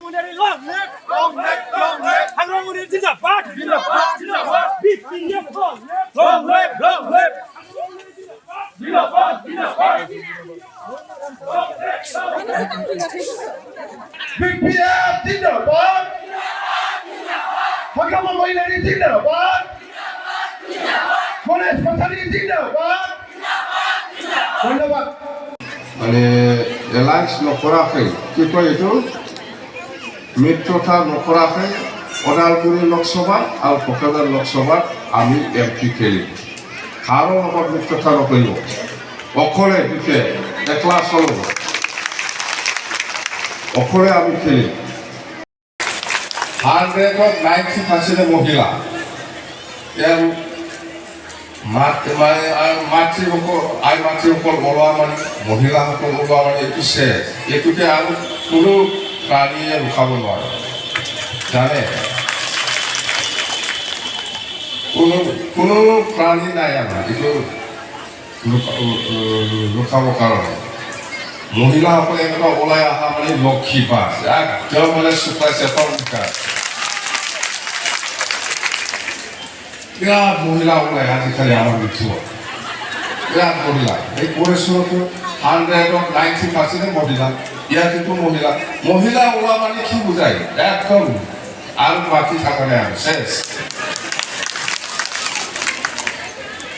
Mohilary long live, long live, long live. Hagrama Mohilary Zindabad, Zindabad, Zindabad. BPF long live, long live. Zindabad, Zindabad. BPF Zindabad. Hagrama Mahilari Zindabad. Goreswar Zindabad. ধন্যবাদ। মানে রিলায়েন্স নকৰাকৈ কি কয় এইটো মিত্ৰতা নকৰাকৈ ওদালগুৰি লোকসভা আৰু কোকৰাঝাৰ লোকসভাত আমি MP খেলিম কাৰো লগত মিত্ৰতা নকৰিব অকলে বিপে একলা চলিব অকলে আমি খেলিম 190% মহিলা এৰ মাতৃসকল আই মাতৃসকল ওলোৱা মানে মহিলাসকল ওলোৱা মানে এইটো শেষ এইটোকে আৰু কোনো প্ৰাণীয়ে ৰখাব নোৱাৰে জানে কোনো প্ৰাণী নাই আমাৰ এইটো ৰখাবৰ কাৰণে মহিলাসকলে এনেকুৱা ওলাই অহা মানে লক্ষী পাছ একদম মানে Shuklai Serfang বিৰাট মহিলা ওলাই আজিকালি আমাৰ ভিতৰত বিরাট মহিলা এই Goreswar 190% মহিলা ইয়াত কিন্তু মহিলা ওলা মানে কি বুঝায় একদম আর বাকি থাকা নেই শেষ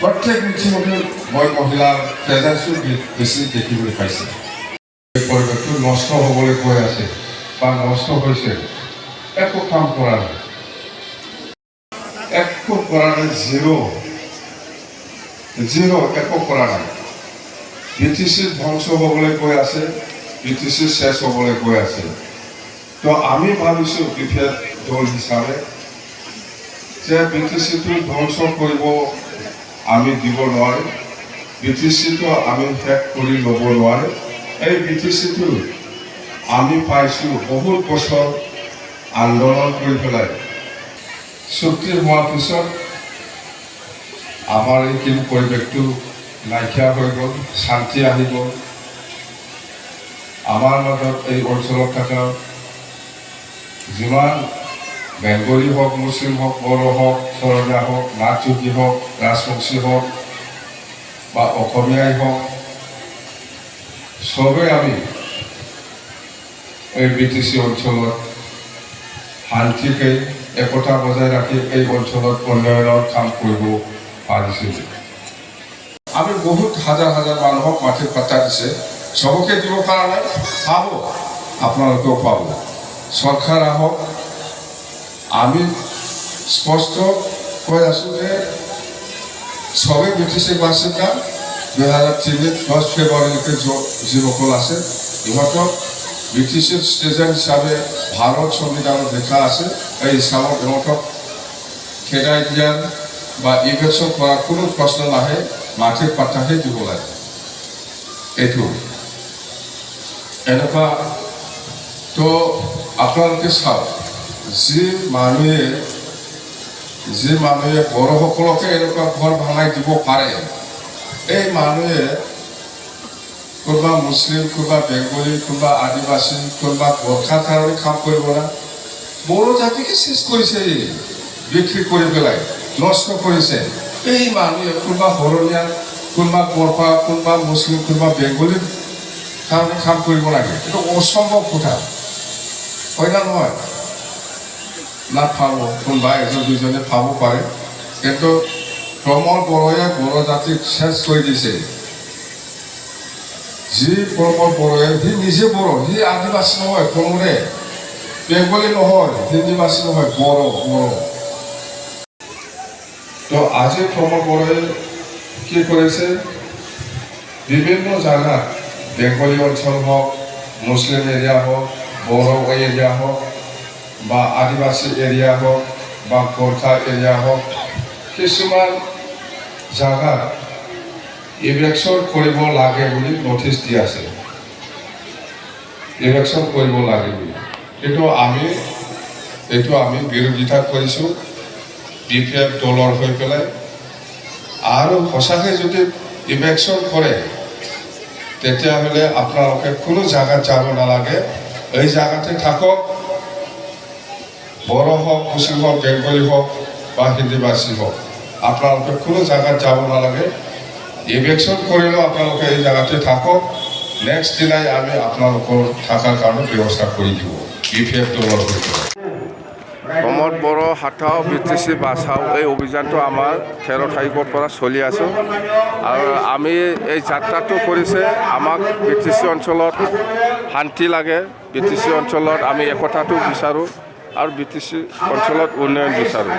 প্রত্যেক মিটিংতে মই মহিলাৰ প্ৰেজেন্সটো বেছি দেখিবলৈ পাইছে পৰিৱেশটো নষ্ট হ'বলৈ গৈ আছে বা নষ্ট হৈছে একো কাম কৰা নাই একো কৰা নাই জিৰ' একো কৰা নাই BTC ধ্বংস হ'বলৈ গৈ আছে BTC শেষ হ'বলৈ গৈ আছে তো আমি ভাবিছোঁ BPF দল হিচাপে যে BTCটো ধ্বংস কৰিব আমি দিব নোৱাৰিম BTCটো আমি শেষ কৰি ল'ব নোৱাৰিম এই BTCটো আমি পাইছোঁ বহুত বছৰ আন্দোলন কৰি পেলাই চুক্তি হোৱাৰ পিছত আমাৰ এই কিন্তু পৰিৱেশটো নাইকিয়া হৈ গ'ল শান্তি আহি গ'ল আমাৰ মাজত এই অঞ্চলত থকা যিমান বেংগলী হওক মুছলিম হওক বড়ো হওক শৰণীয়া হওক নাথযোগী হওক ৰাজবংশী হওক বা অসমীয়াই হওক চবেই আমি এই BTC অঞ্চলত শান্তিকে একতা বজাই ৰাখি এই অঞ্চলত উন্নয়নৰ কাম কৰিব পাৰিছোঁ আমি বহুত হাজাৰ মানুহক মাটিৰ পাত্তা দিছে চবকে দিব পৰা নাই পাব আপোনালোকেও পাব চৰকাৰ আহক আমি স্পষ্ট কৈ আছোঁ যে সবে BTC বাসিন্দা 2003 10 ফেব্ৰুৱাৰীলৈকে যিসকল আছে ইহঁতক BTC ষ্টেজেণ্ট হিচাপে ভাৰত সংবিধানত লিখা আছে এই হিচাপত ইহঁতক খেদাই দিয়া বা ইলেকশ্যন কৰাৰ কোনো প্ৰশ্ন নাহে মাটিৰ পাত্তাহে দিব লাগে এইটো এনেকুৱা তো আপোনালোকে চাওক যি মানুহে বড়োসকলকে এনেকুৱা ঘৰ ভাঙাই দিব পাৰে এই মানুহে কোনোবা মুছলিম কোনোবা বেংগলী কোনোবা আদিবাসী কোনোবা গোৰ্খাৰ কাৰণে কাম কৰিব না বড়ো জাতিকে চেচ কৰিছে বিক্ৰী কৰি পেলাই নষ্ট কৰিছে এই মানুহে কোনোবা শৰণীয়া কোনোবা গোৰ্খা কোনোবা মুছলিম কোনোবা বেংগলীৰ কাৰণে কাম কৰিব লাগে এইটো অসম্ভৱ কথা হয় না নহয় নাপাব কোনোবা এজন দুজনে পাব পাৰে কিন্তু প্ৰমোদ বড়োৱে বড়ো জাতিক চেচ কৰি দিছে যি প্ৰমোদ বড়োৱে সি নিজে বড়ো সি আদিবাসী নহয় প্ৰমোদে বেংগলী নহয় হিন্দীবাসী নহয় বড়ো তো আজি প্ৰমোদ বড়োৱে কি কৰিছে বিভিন্ন জাগাত বেংগলী অঞ্চল হওক মুছলিম এৰিয়া হওক বড়ো এৰিয়া হওক বা আদিবাসী এৰিয়া হওক বা গোৰ্খা এৰিয়া হওক কিছুমান জাগাত ইলেকশ্যন কৰিব লাগে বুলি নটিচ দি আছে ইলেকশ্যন কৰিব লাগে বুলি এইটো আমি বিৰোধিতা কৰিছোঁ BPF দলৰ হৈ পেলাই আৰু সঁচাকৈ যদি ইলেকশ্যন কৰে তেতিয়াহ'লে আপোনালোকে কোনো জাগাত যাব নালাগে এই জাগাতে থাকক বড়ো হোক মুছলিম হোক বেংগলী হোক বা হিন্দীভাষী হোক আপোনালোকে কোনো জায়গাত যাব নালাগে ইলেকশন কৰিলেও আপোনালোকে এই জায়গাতে থাকক নেক্সট দিনাই আমি আপোনালোকৰ থাকাৰ কাৰণে ব্যৱস্থা কৰি দিব BPF দলৰ সৈতে প্ৰমোদ বড়ো হাটাও BTC বাছাও এই অভিযানটো আমাৰ 13 তাৰিখৰ পৰা চলি আছে আৰু আমি এই যাত্ৰাটো কৰিছে আমাক BTC অঞ্চলত শান্তি লাগে BTC অঞ্চলত আমি একতাটো বিচাৰোঁ আৰু BTC অঞ্চলত উন্নয়ন বিচাৰোঁ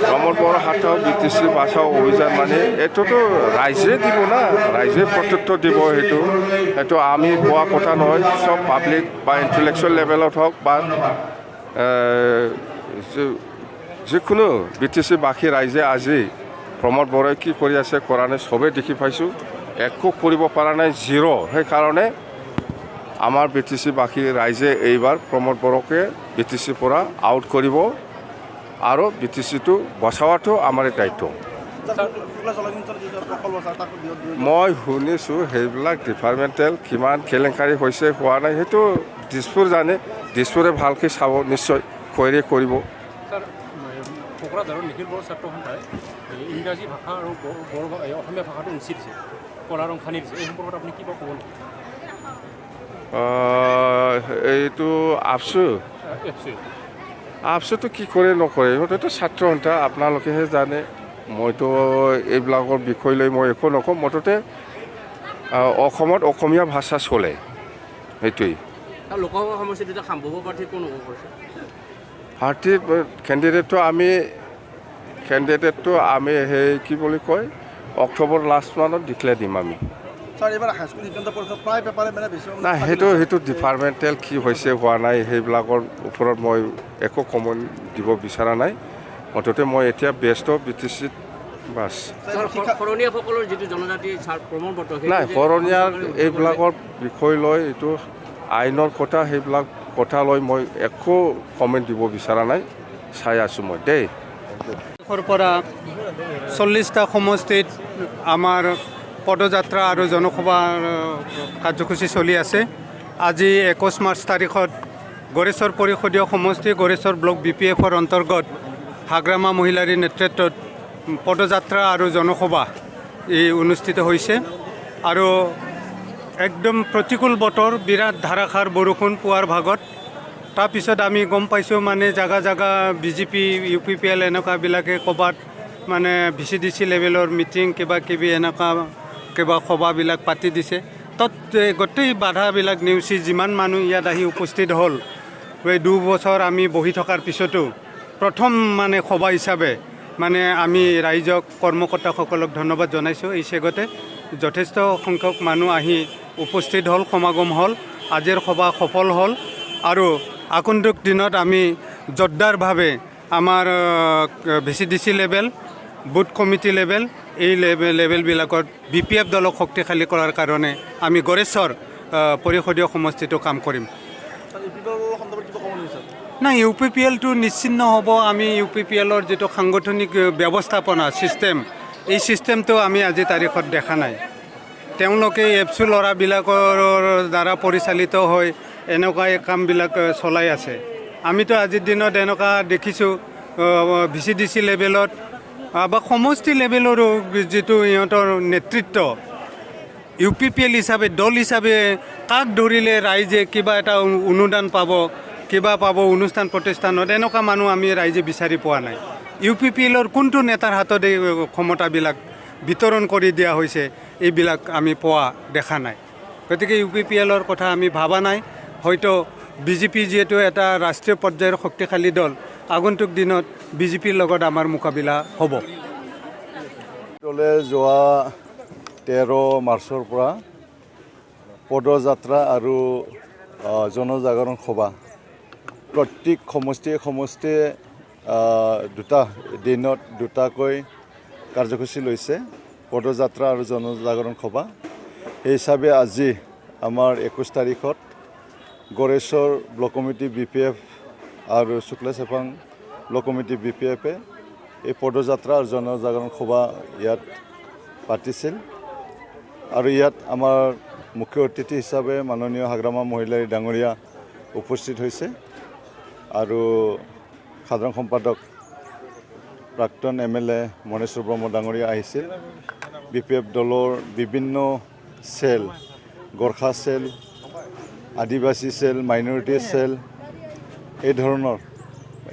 প্ৰমোদ বড়ো হাটাও BTC বাছাও অভিযান মানে এইটোতো ৰাইজে দিব না ৰাইজে প্ৰত্যুত্তৰ দিব সেইটো আমি কোৱা কথা নহয় সব পাব্লিক বা ইণ্টেলেকচুৱেল লেভেলত হওক বা যিকোনো BTC বাসী ৰাইজে আজি প্ৰমোদ বড়োই কি কৰি আছে কৰা নাই চবেই দেখি পাইছোঁ একো কৰিব পৰা নাই জিৰ' সেইকাৰণে আমাৰ BTC বাসী ৰাইজে এইবাৰ প্ৰমোদ বড়োকে BTC পৰা আউট কৰিব আৰু BTCটো বচাওৱাটো আমাৰ দায়িত্ব মই শুনিছোঁ সেইবিলাক ডিপাৰ্টমেণ্টেল কিমান কেলেংকাৰী হৈছে হোৱা নাই সেইটো দিছপুৰ জানে দিছপুৰে ভালকৈ চাব নিশ্চয় কোৱাৰি কৰিব কোকৰাঝাৰৰ নিখিল বড়ো ছাত্ৰ সন্থাই ইংৰাজী ভাষা আৰু অসমীয়া ভাষাটো উচি দিছে কলা ৰং সানি দিছে এই সম্পৰ্কত আপুনি কিবা ক'ব এইটো আপচুটো কি কৰে নকৰে সিহঁতেতো ছাত্ৰ সন্থা আপোনালোকেহে জানে মইতো এইবিলাকৰ বিষয় লৈ মই একো নকওঁ মুঠতে অসমত অসমীয়া ভাষা চলে সেইটোৱেই লোকসভা সমষ্টিত এটা সম্ভাৱ্য প্ৰাৰ্থী কোন হ'ব পাৰিছে পাৰ্টীৰ কেণ্ডিডেটটো আমি সেই কি বুলি কয় অক্টোবৰ লাষ্ট মানত ডিক্লেয়াৰ দিম আমি নাই সেইটো ডিপাৰ্টমেণ্টেল কি হৈছে হোৱা নাই সেইবিলাকৰ ওপৰত মই একো কমেণ্ট দিব বিচৰা নাই মুঠতে মই এতিয়া ব্যস্ত BTCত বাছ শৰণীয়াসকলৰ যিটো জনজাতি নাই শৰণীয়াৰ এইবিলাকৰ বিষয় লৈ এইটো আইনৰ কথা সেইবিলাক কথা লৈ মই একো কমেণ্ট দিব বিচৰা নাই চাই আছোঁ মই দেই পৰা 40টা সমষ্টিত আমাৰ পদযাত্ৰা আৰু জনসভাৰ কাৰ্যসূচী চলি আছে আজি 21 মাৰ্চ তাৰিখত গড়েশ্বৰ পৰিষদীয় সমষ্টি গড়েশ্বৰ ব্লক BPFৰ অন্তৰ্গত হাগ্ৰামা মহিলাৰীৰ নেতৃত্বত পদযাত্ৰা আৰু জনসভা এই অনুষ্ঠিত হৈছে আৰু একদম প্ৰতিকূল বতৰ বিৰাট ধাৰাসাৰ বৰষুণ পুৱাৰ ভাগত তাৰপিছত আমি গম পাইছোঁ মানে জাগা BJP UPPL এনেকুৱাবিলাকে ক'ৰবাত মানে VCDC লেভেলৰ মিটিং কিবাকিবি এনেকুৱা কিবা সভাবিলাক পাতি দিছে তাত গোটেই বাধাবিলাক নেওচি যিমান মানুহ ইয়াত আহি উপস্থিত হ'ল এই 2 বছৰ আমি বহি থকাৰ পিছতো প্ৰথম মানে সভা হিচাপে মানে আমি ৰাইজক কৰ্মকৰ্তাসকলক ধন্যবাদ জনাইছোঁ এই চেগতে যথেষ্ট সংখ্যক মানুহ আহি উপস্থিত হ'ল সমাগম হ'ল আজিৰ সভা সফল হ'ল আৰু আগন্তুক দিনত আমি জোৰদাৰভাৱে আমাৰ VCDC level booth committee level এই লেভেলবিলাকত BPF দলক শক্তিশালী কৰাৰ কাৰণে আমি গড়েশ্বৰ পৰিষদীয় সমষ্টিটো কাম কৰিম নাই UPPLটো নিশ্চিন্ন হ'ব আমি UPPLৰ যিটো সাংগঠনিক ব্যৱস্থাপনা ছিষ্টেম এই ছিষ্টেমটো আমি আজি তাৰিখত দেখা নাই তেওঁলোকে এপচু ল'ৰাবিলাকৰ দ্বাৰা পৰিচালিত হৈ এনেকুৱা কামবিলাক চলাই আছে আমিতো আজিৰ দিনত এনেকুৱা দেখিছোঁ VCDC লেভেলত বা সমষ্টি লেভেলৰো যিটো ইহঁতৰ নেতৃত্ব UPPL হিচাপে দল হিচাপে কাক ধৰিলে ৰাইজে কিবা এটা অনুদান পাব কিবা পাব অনুষ্ঠান প্ৰতিষ্ঠানত এনেকুৱা মানুহ আমি ৰাইজে বিচাৰি পোৱা নাই UPPLৰ কোনটো নেতাৰ হাতত এই ক্ষমতাবিলাক বিতৰণ কৰি দিয়া হৈছে এইবিলাক আমি পোৱা দেখা নাই গতিকে UPPLৰ কথা আমি ভাবা নাই হয়তো BJP যিহেতু এটা ৰাষ্ট্ৰীয় পৰ্যায়ৰ শক্তিশালী দল আগন্তুক দিনত BJPৰ লগত আমাৰ মোকাবিলা হ'ব দলে যোৱা 13 মাৰ্চৰ পৰা পদযাত্ৰা আৰু জনজাগৰণ সভা প্ৰত্যেক সমষ্টিয়ে দুটা দিনত দুটাকৈ কাৰ্যসূচী লৈছে পদযাত্ৰা আৰু জনজাগৰণ সভা এই হিচাপে আজি আমাৰ 21 তাৰিখত গড়েশ্বৰ ব্লক কমিটি BPF আৰু শুক্লাই সেফাং ব্লক কমিটি BPFে এই পদযাত্ৰা আৰু জনজাগৰণ সভা ইয়াত পাতিছিল আৰু ইয়াত আমাৰ মুখ্য অতিথি হিচাপে মাননীয় হাগ্ৰামা মহিলাৰী ডাঙৰীয়া উপস্থিত হৈছে আৰু সাধাৰণ সম্পাদক প্ৰাক্তন MLA মনেশ্বৰ ব্ৰহ্ম ডাঙৰীয়া আহিছিল BPF দলৰ বিভিন্ন সেল গোৰ্খা সেল আদিবাসী সেল মাইনৰিটি সেল এই ধৰণৰ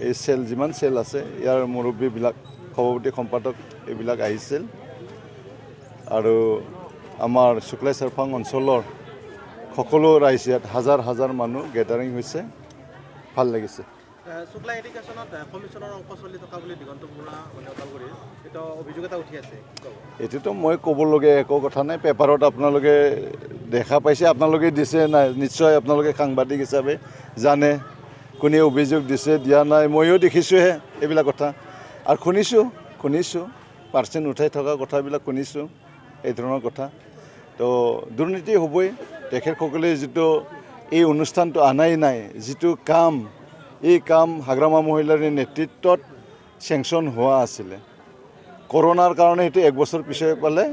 এই সেল যিমান সেল আছে ইয়াৰ মুৰব্বীবিলাক সভাপতি সম্পাদক এইবিলাক আহিছিল আৰু আমাৰ শুক্লাই serfang অঞ্চলৰ সকলো ৰাইজ ইয়াত হাজাৰ হাজাৰ মানুহ গেদাৰিং হৈছে ভাল লাগিছে শুক্লা এডুকেশ্যনত কমিশনৰ অংশ চলি থকা বুলি দিগন্ত বৰুৱা ওদালগুৰি এটা অভিযোগ এটা উঠি আছে এটোতো মই ক'বলগীয়া একো কথা নাই পেপাৰত আপোনালোকে দেখা পাইছে আপোনালোকে দিছে নাই নিশ্চয় আপোনালোকে সাংবাদিক হিচাপে জানে কোনে অভিযোগ দিছে দিয়া নাই ময়ো দেখিছোঁহে এইবিলাক কথা আৰু শুনিছোঁ পাৰ্চেণ্ট উঠাই থকা কথাবিলাক শুনিছোঁ এই ধৰণৰ কথা তো দুৰ্নীতি হ'বই তেখেতসকলে যিটো এই অনুষ্ঠানটো আনাই নাই যিটো কাম এই কাম হাগ্ৰামা মহিলাৰীৰ নেতৃত্বত চেংচন হোৱা আছিলে কৰোনাৰ কাৰণে এইটো এক বছৰ পিছৰ পালে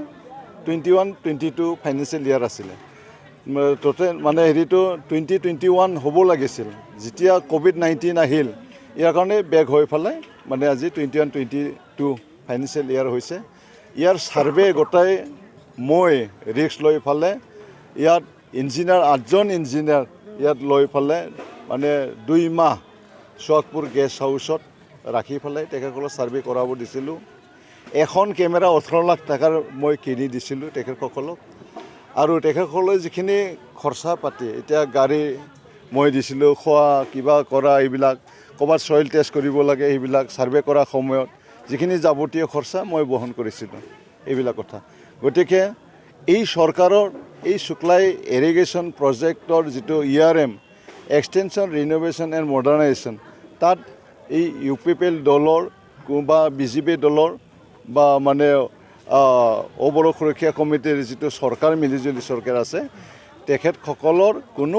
21-22 ফাইনেন্সিয়েল ইয়াৰ আছিলে টোটেল মানে হেৰিটো 2021 হ'ব লাগিছিল যেতিয়া COVID-19 আহিল ইয়াৰ কাৰণে বেগ হৈ পেলাই মানে আজি 21-22 ফাইনেন্সিয়েল ইয়াৰ হৈছে ইয়াৰ ছাৰ্ভে গোটাই মই ৰিস্ক লৈ ফালে ইয়াত ইঞ্জিনিয়াৰ 8জন ইঞ্জিনিয়াৰ ইয়াত লৈ ফালে মানে 2 মাহ সোৱাগপুৰ গেষ্ট হাউচত ৰাখি পেলাই তেখেতসকলক ছাৰ্ভে কৰাব দিছিলোঁ এখন কেমেৰা 18 লাখ টকাৰ মই কিনি দিছিলোঁ তেখেতসকলক আৰু তেখেতসকলে যিখিনি খৰচা পাতি এতিয়া গাড়ী মই দিছিলোঁ খোৱা কিবা কৰা এইবিলাক ক'ৰবাত চইল টেষ্ট কৰিব লাগে এইবিলাক ছাৰ্ভে কৰা সময়ত যিখিনি যাৱতীয় খৰচা মই বহন কৰিছিলোঁ এইবিলাক কথা গতিকে এই চৰকাৰৰ এই শুক্লাই ইৰিগেশ্যন প্ৰজেক্টৰ যিটো ERM এক্সটেনশ্যন ৰিন'ভেশ্যন এণ্ড মডাৰ্নাইজেশ্যন তাত এই UPPL দলৰ বা BJP দলৰ বা মানে অবড়ো সুৰক্ষা কমিটিৰ যিটো চৰকাৰ মিলিজুলি চৰকাৰ আছে তেখেতসকলৰ কোনো